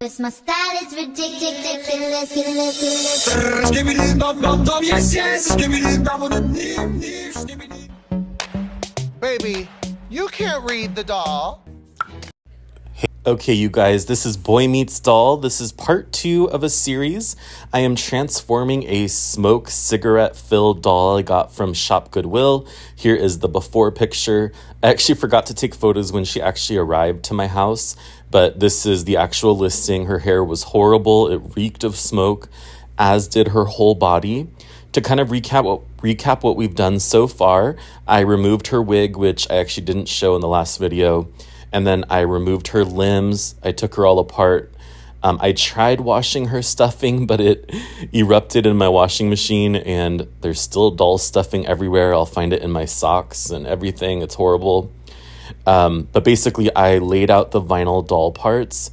My style is ridiculous. Skibbidi dum dum dum, yes yes. Skibbidi dum dum dim dim. Skibbidi. Baby, you can't read the doll. Okay, you guys, this is Boy Meets Doll. This is part 2 of a series. I am transforming a smoke cigarette-filled doll I got from Shop Goodwill. Here is the before picture. I actually forgot to take photos when she actually arrived to my house, but this is the actual listing. Her hair was horrible. It reeked of smoke, as did her whole body. To kind of recap what we've done so far, I removed her wig, which I actually didn't show in the last video. And then I removed her limbs. I took her all apart. I tried washing her stuffing, but it erupted in my washing machine and there's still doll stuffing everywhere. I'll find it in my socks and everything. It's horrible. But basically I laid out the vinyl doll parts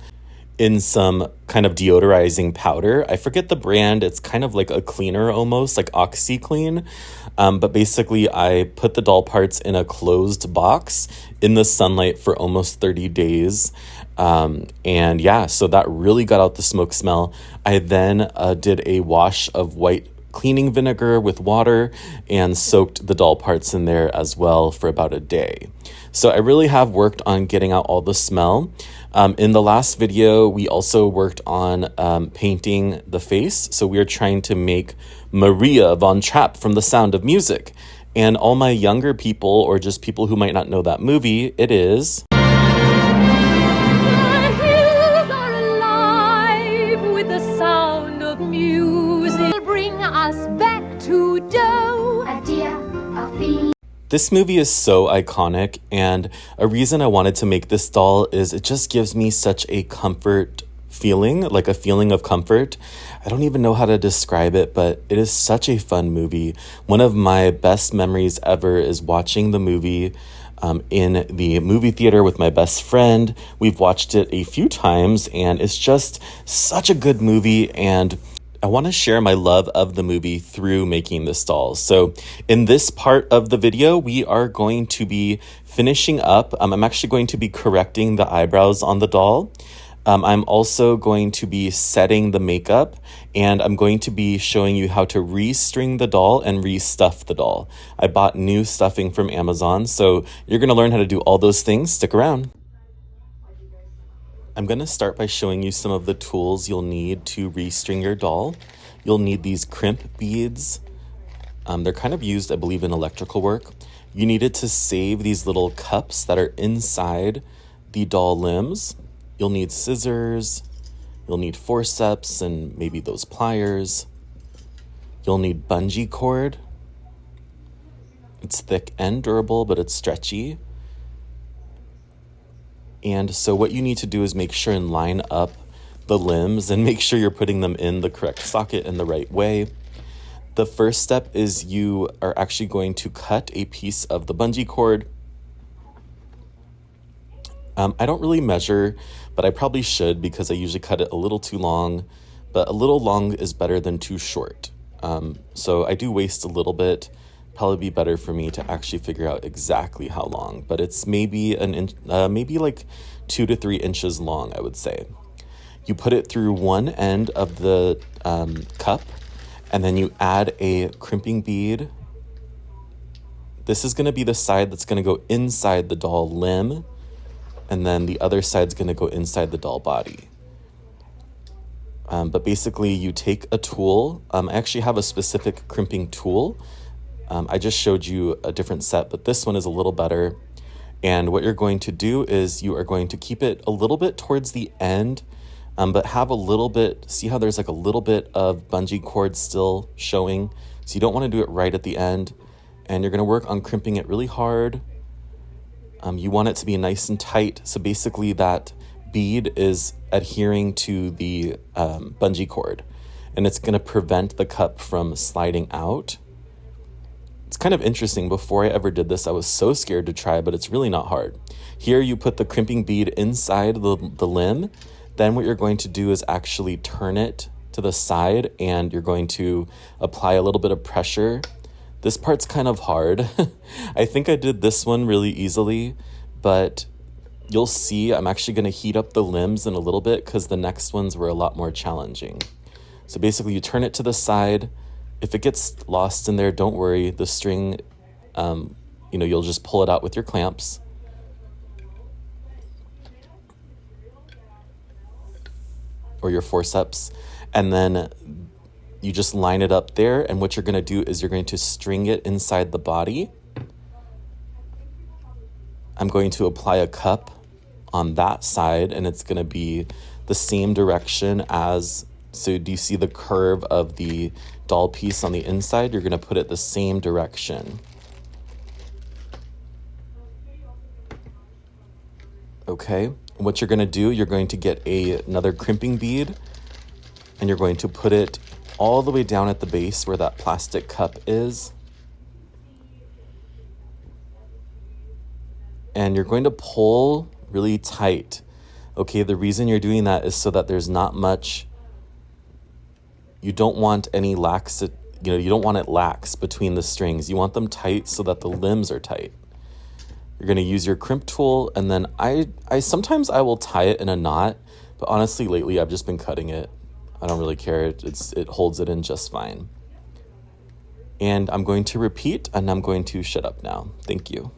in some kind of deodorizing powder. I forget the brand. It's kind of like a cleaner almost, like OxyClean. But basically I put the doll parts in a closed box in the sunlight for almost 30 days. And yeah, so that really got out the smoke smell. I then did a wash of white cleaning vinegar with water and soaked the doll parts in there as well for about a day. So I really have worked on getting out all the smell. In the last video, we also worked on painting the face. So we are trying to make Maria von Trapp from The Sound of Music. And all my younger people, or just people who might not know that movie, it is... The hills are alive with the sound of music. Bring us back to dough. A deer, a fiend. This movie is so iconic, and a reason I wanted to make this doll is it just gives me such a comfort feeling, like a feeling of comfort. I don't even know how to describe it, but it is such a fun movie. One of my best memories ever is watching the movie in the movie theater with my best friend. We've watched it a few times, and it's just such a good movie, and I want to share my love of the movie through making this doll. So in this part of the video, we are going to be finishing up. I'm actually going to be correcting the eyebrows on the doll. I'm also going to be setting the makeup, and I'm going to be showing you how to restring the doll and restuff the doll. I bought new stuffing from Amazon, so you're going to learn how to do all those things. Stick around. I'm going to start by showing you some of the tools you'll need to restring your doll. You'll need these crimp beads. They're kind of used, I believe, in electrical work. You needed to save these little cups that are inside the doll limbs. You'll need scissors. You'll need forceps and maybe those pliers. You'll need bungee cord. It's thick and durable, but it's stretchy. And so what you need to do is make sure and line up the limbs and make sure you're putting them in the correct socket in the right way. The first step is you are actually going to cut a piece of the bungee cord. I don't really measure, but I probably should because I usually cut it a little too long, but a little long is better than too short. So I do waste a little bit. Probably be better for me to actually figure out exactly how long, but it's maybe an inch, maybe like 2 to 3 inches long, I would say. You put it through one end of the cup, and then you add a crimping bead. This is going to be the side that's going to go inside the doll limb, and then the other side's going to go inside the doll body. But basically, you take a tool. I actually have a specific crimping tool. I just showed you a different set, but this one is a little better. And what you're going to do is you are going to keep it a little bit towards the end, but have a little bit, see how there's like a little bit of bungee cord still showing? So you don't want to do it right at the end. And you're going to work on crimping it really hard. You want it to be nice and tight. So basically that bead is adhering to the bungee cord, and it's going to prevent the cup from sliding out. It's kind of interesting. Before I ever did this, I was so scared to try, but it's really not hard. Here you put the crimping bead inside the limb. Then what you're going to do is actually turn it to the side, and you're going to apply a little bit of pressure. This part's kind of hard. I think I did this one really easily, but you'll see I'm actually going to heat up the limbs in a little bit because the next ones were a lot more challenging. So basically you turn it to the side. If it gets lost in there, don't worry. The string, you'll just pull it out with your clamps. Or your forceps. And then you just line it up there. And what you're going to do is you're going to string it inside the body. I'm going to apply a cup on that side, and it's going to be the same direction as, so do you see the curve of the doll piece on the inside? You're going to put it the same direction. Okay, what you're going to do, you're going to get another crimping bead, and you're going to put it all the way down at the base where that plastic cup is. And you're going to pull really tight. Okay, the reason you're doing that is so that there's not much, you don't want any lax, you don't want it lax between the strings. You want them tight so that the limbs are tight. You're going to use your crimp tool, and then I sometimes I will tie it in a knot, but honestly lately I've just been cutting it. I don't really care. It holds it in just fine. And I'm going to repeat, and I'm going to shut up now. Thank you.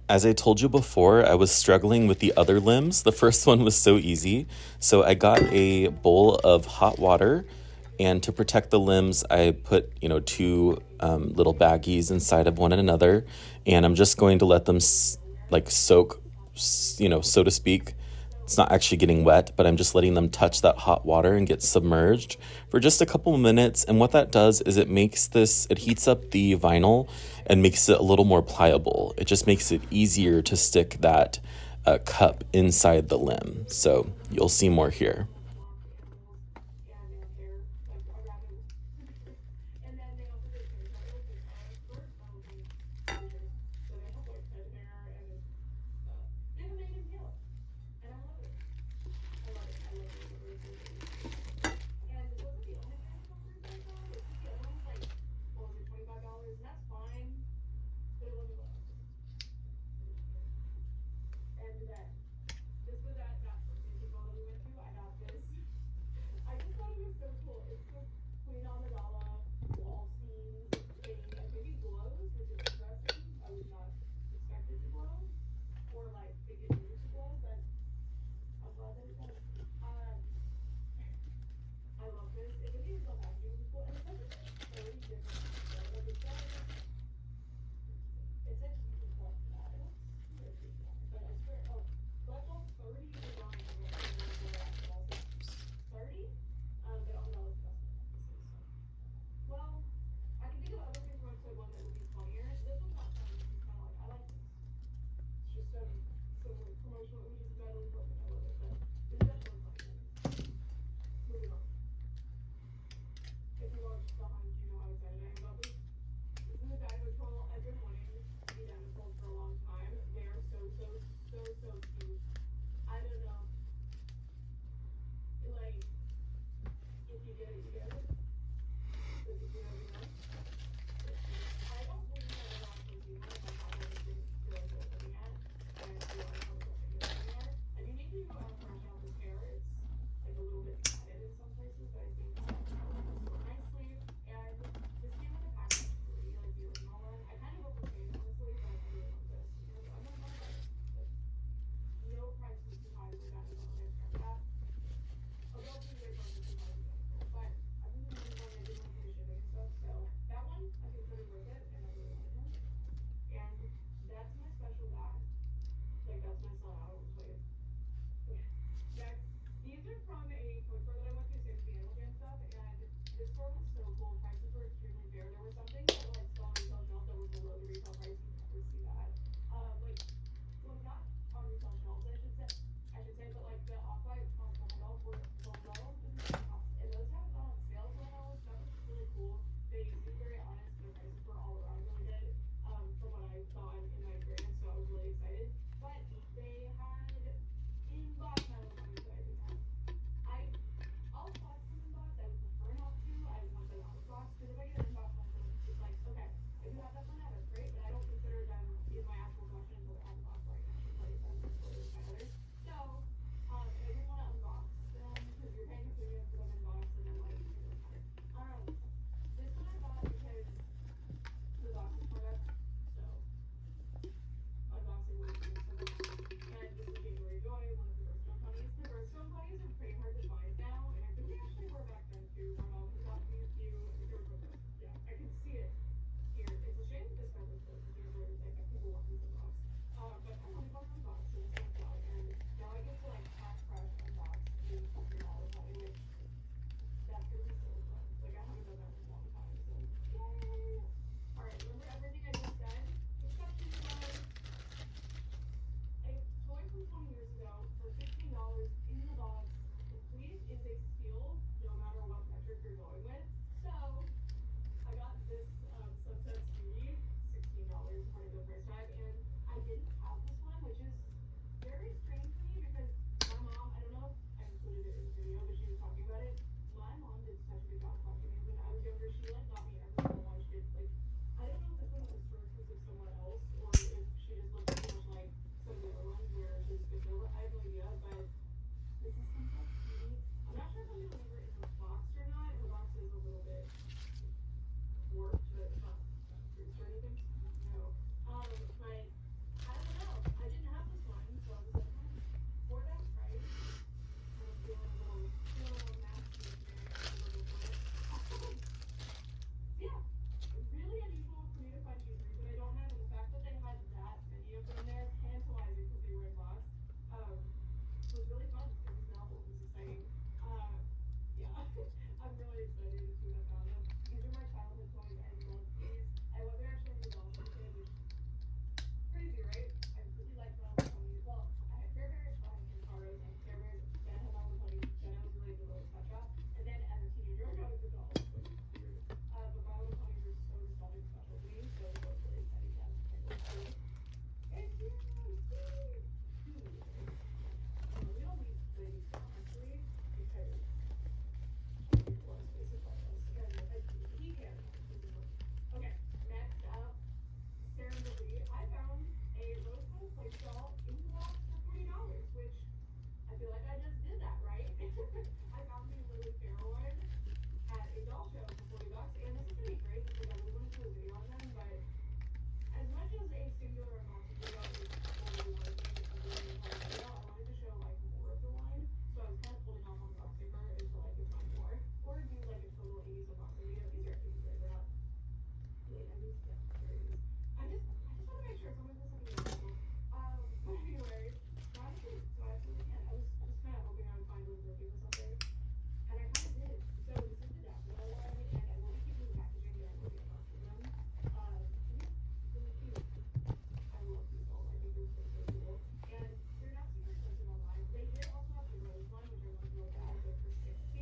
As I told you before, I was struggling with the other limbs. The first one was so easy. So I got a bowl of hot water, and to protect the limbs, I put, two little baggies inside of one another, and I'm just going to let them soak, so to speak. It's not actually getting wet, but I'm just letting them touch that hot water and get submerged for just a couple of minutes. And what that does is it heats up the vinyl and makes it a little more pliable. It just makes it easier to stick that cup inside the limb. So you'll see more here.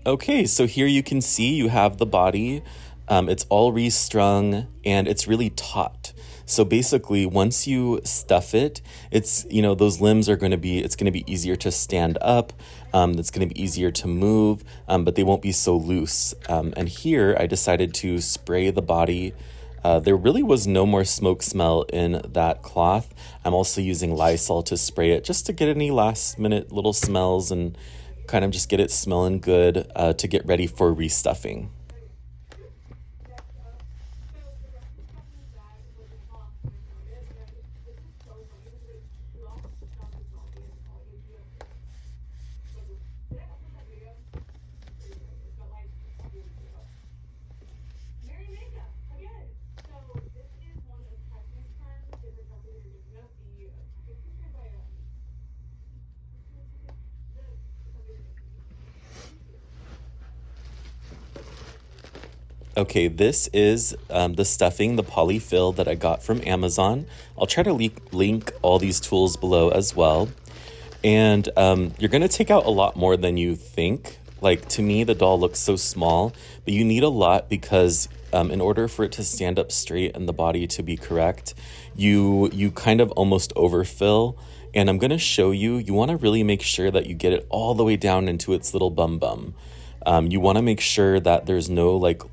Okay, so here you can see you have the body. It's all restrung and it's really taut. So basically, once you stuff it, it's, you know, those limbs are going to be, it's going to be easier to stand up. It's going to be easier to move, but they won't be so loose. And here I decided to spray the body. There really was no more smoke smell in that cloth. I'm also using Lysol to spray it just to get any last minute little smells and kind of just get it smelling good to get ready for restuffing. Okay, this is the stuffing, the polyfill that I got from Amazon. I'll try to link all these tools below as well. And you're going to take out a lot more than you think. Like, to me, the doll looks so small, but you need a lot because in order for it to stand up straight and the body to be correct, you kind of almost overfill. And I'm going to show you, you want to really make sure that you get it all the way down into its little bum bum. You want to make sure that there's no like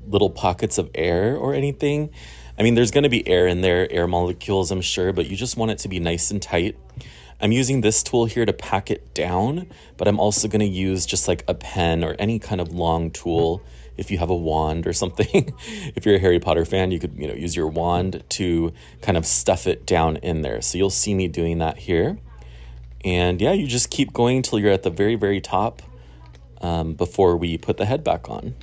little pockets of air or anything. I mean, there's going to be air in there, air molecules, I'm sure, but you just want it to be nice and tight. I'm using this tool here to pack it down, but I'm also going to use just like a pen or any kind of long tool. If you have a wand or something, if you're a Harry Potter fan, you could, you know, use your wand to kind of stuff it down in there. So you'll see me doing that here. And yeah, you just keep going till you're at the very, very top before we put the head back on.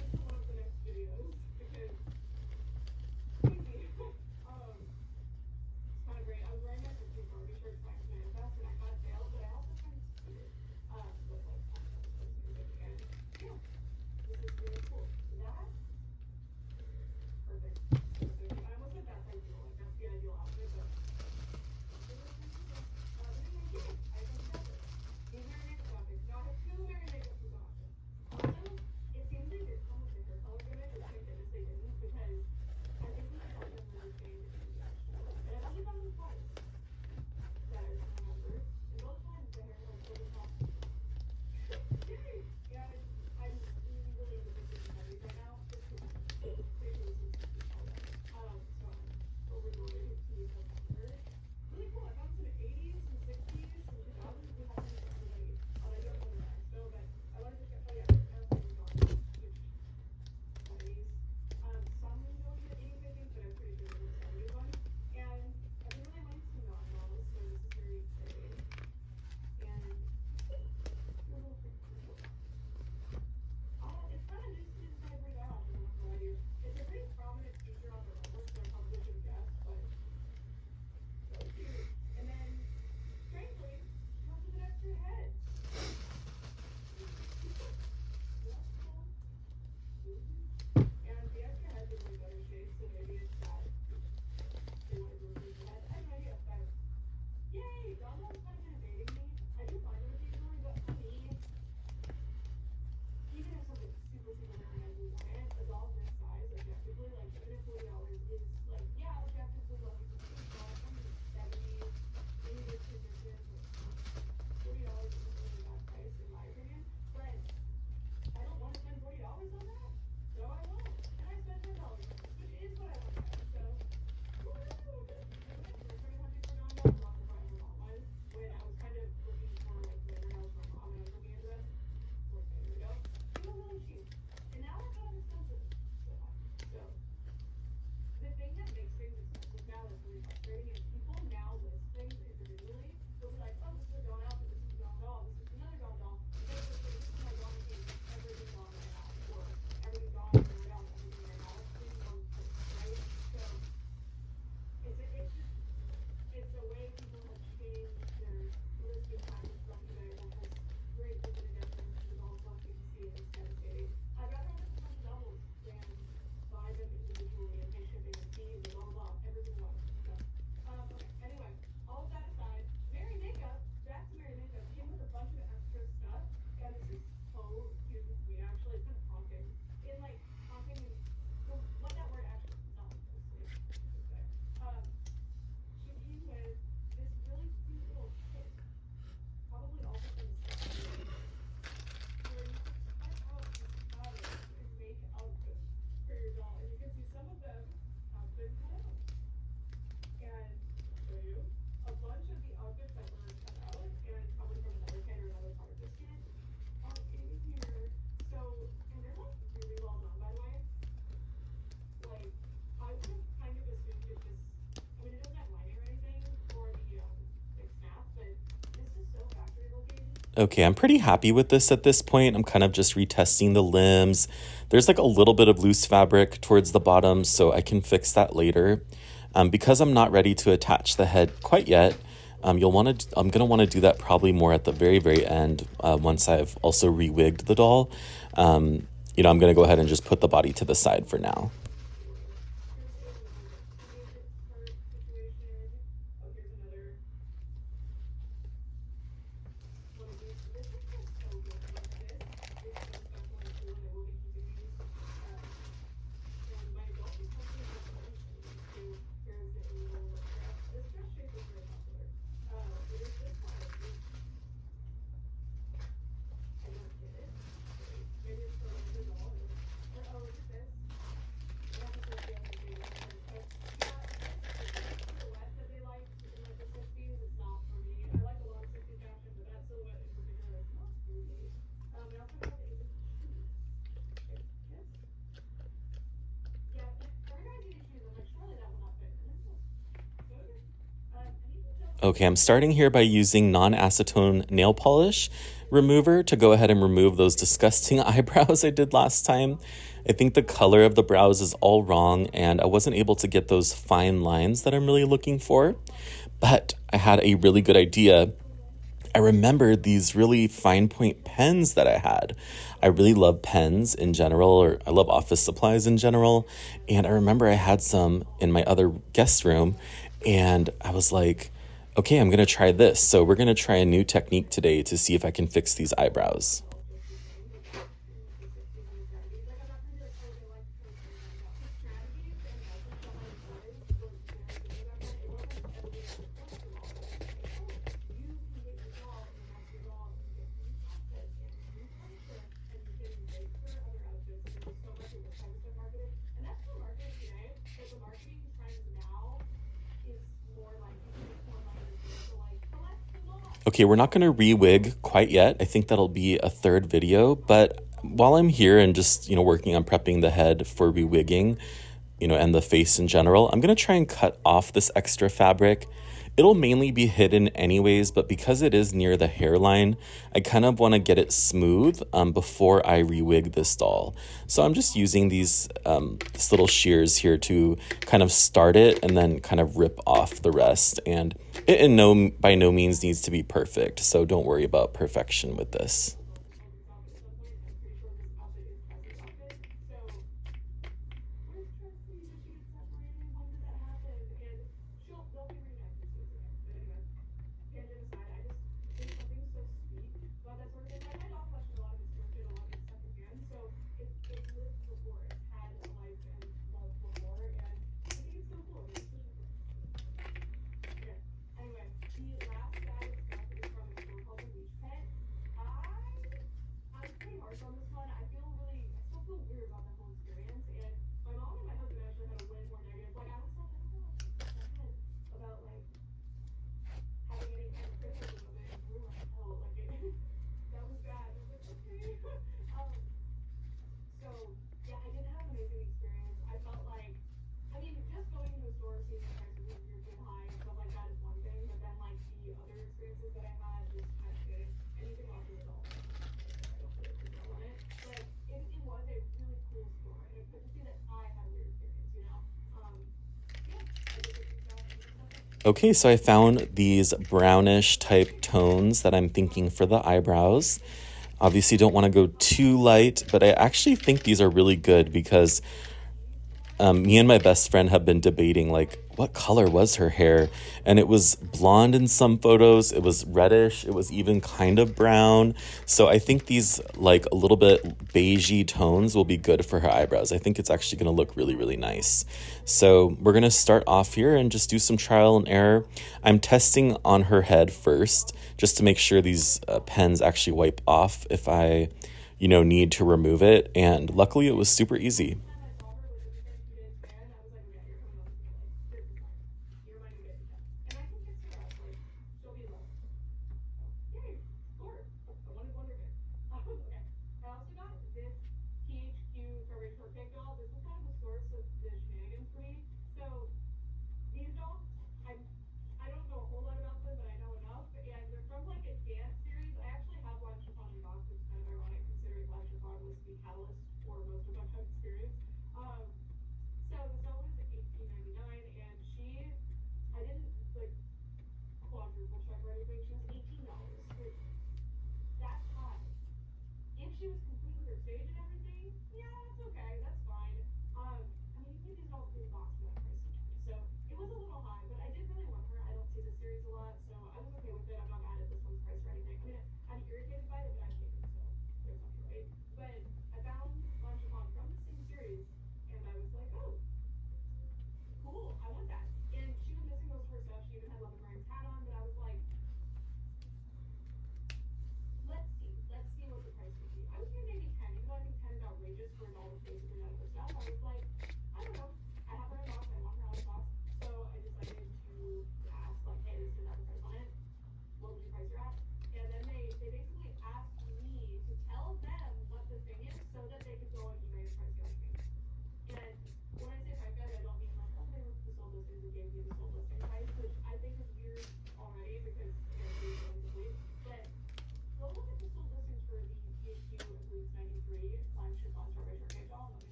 Okay, I'm pretty happy with this at this point. I'm kind of just retesting the limbs. There's like a little bit of loose fabric towards the bottom, so I can fix that later. Because I'm not ready to attach the head quite yet, I'm gonna want to do that probably more at the very, very end, once I've also re-wigged the doll. I'm gonna go ahead and just put the body to the side for now. Okay, I'm starting here by using non-acetone nail polish remover to go ahead and remove those disgusting eyebrows I did last time. I think the color of the brows is all wrong, and I wasn't able to get those fine lines that I'm really looking for. But I had a really good idea. I remembered these really fine point pens that I had. I really love pens in general, or I love office supplies in general. And I remember I had some in my other guest room, and I was like, okay, I'm gonna try this. So we're gonna try a new technique today to see if I can fix these eyebrows. Okay, we're not going to re-wig quite yet. I think that'll be a third video, but while I'm here and just, working on prepping the head for re-wigging, and the face in general, I'm going to try and cut off this extra fabric. It'll mainly be hidden anyways, but because it is near the hairline, I kind of want to get it smooth before I re-wig this doll. So I'm just using these little shears here to kind of start it and then kind of rip off the rest. And it by no means needs to be perfect, so don't worry about perfection with this. Okay, so I found these brownish type tones that I'm thinking for the eyebrows. Obviously don't want to go too light, but I actually think these are really good because me and my best friend have been debating, like, what color was her hair? And it was blonde in some photos, it was reddish, it was even kind of brown. So I think these, like, a little bit beigey tones will be good for her eyebrows. I think it's actually going to look really, really nice. So we're going to start off here and just do some trial and error. I'm testing on her head first, just to make sure these pens actually wipe off if I, need to remove it. And luckily it was super easy.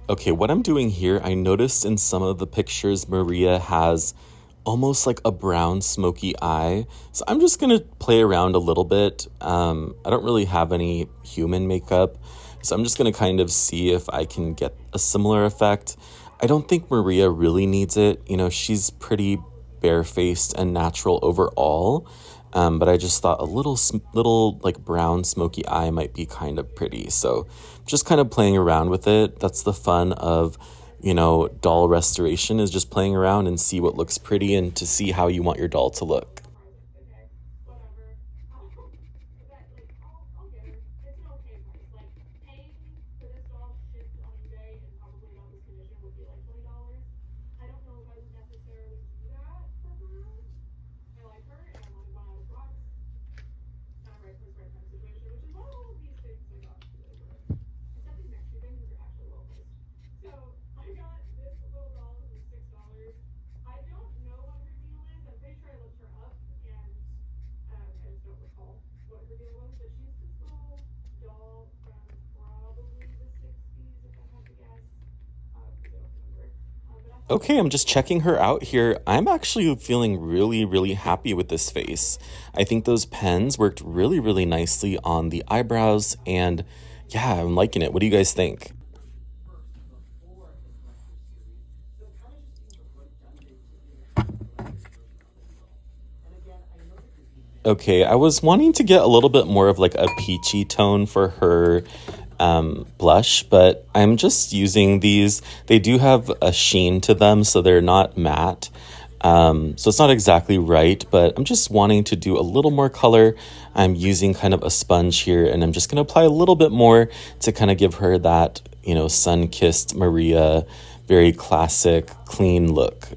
Okay, what I'm doing here, I noticed in some of the pictures Maria has almost like a brown smoky eye. So I'm just gonna play around a little bit. I don't really have any human makeup, so I'm just gonna kind of see if I can get a similar effect. I don't think Maria really needs it. You know, she's pretty barefaced and natural overall. But I just thought a little like brown smoky eye might be kind of pretty. So just kind of playing around with it. That's the fun of, you know, doll restoration, is just playing around and see what looks pretty and to see how you want your doll to look. Okay, I'm just checking her out here. I'm actually feeling really, really happy with this face. I think those pens worked really, really nicely on the eyebrows, and yeah, I'm liking it. What do you guys think? Okay, I was wanting to get a little bit more of like a peachy tone for her blush, but I'm just using these. They do have a sheen to them, so they're not matte. So it's not exactly right, but I'm just wanting to do a little more color. I'm using kind of a sponge here, and I'm just going to apply a little bit more to kind of give her that, you know, sun-kissed Maria, very classic, clean look.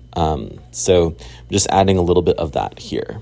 So I'm just adding a little bit of that here.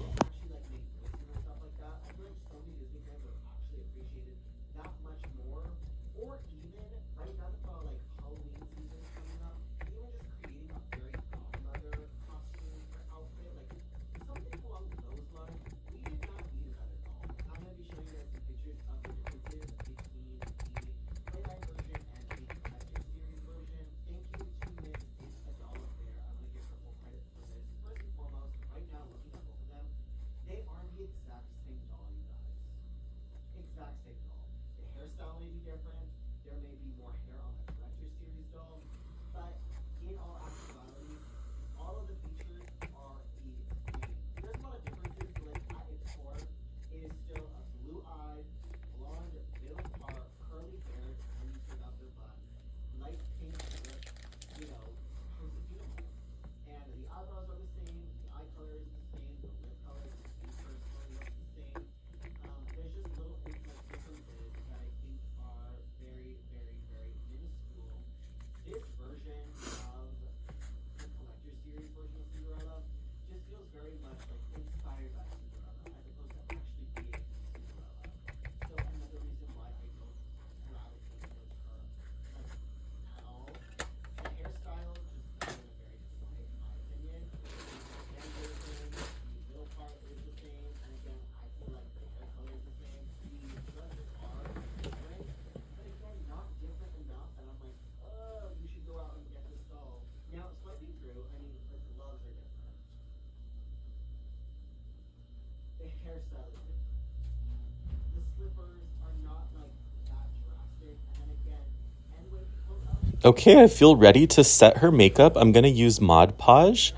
Okay, I feel ready to set her makeup. I'm going to use Mod Podge.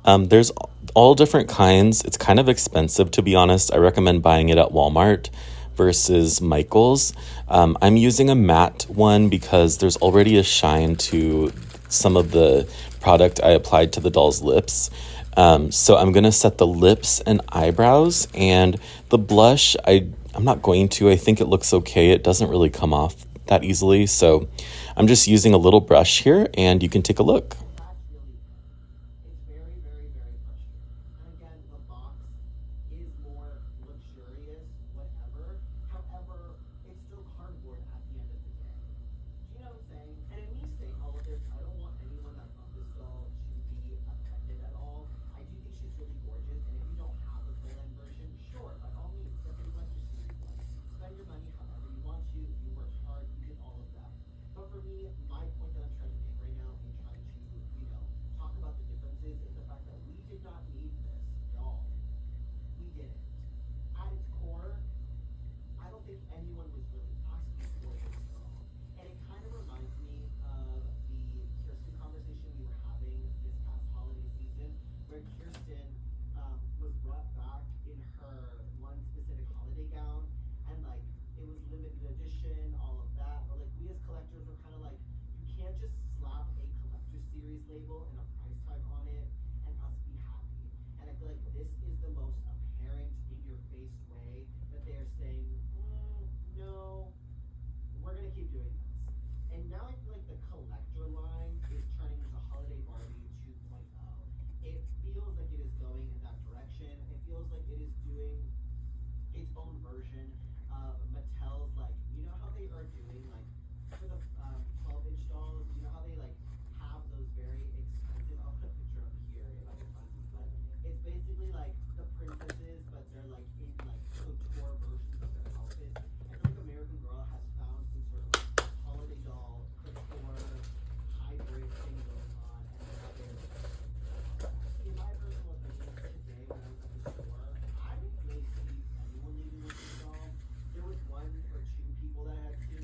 There's all different kinds. It's kind of expensive, to be honest. I recommend buying it at Walmart versus Michael's. I'm using a matte one because there's already a shine to some of the product I applied to the doll's lips. So I'm going to set the lips and eyebrows, and the blush, I'm not going to. I think it looks okay. It doesn't really come off that easily. So I'm just using a little brush here, and you can take a look.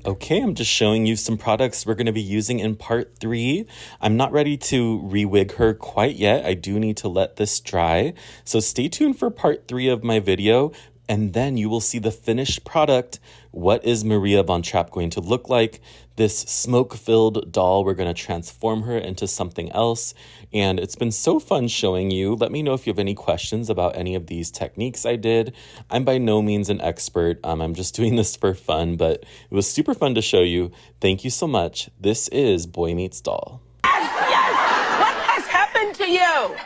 Okay, I'm just showing you some products we're going to be using in part 3. I'm not ready to re-wig her quite yet. I do need to let this dry. So stay tuned for part 3 of my video. and then you will see the finished product. What is Maria von Trapp going to look like? This smoke-filled doll, we're going to transform her into something else. And it's been so fun showing you. Let me know if you have any questions about any of these techniques I did. I'm by no means an expert. I'm just doing this for fun, but it was super fun to show you. Thank you so much. This is Boy Meets Doll. Yes! What has happened to you?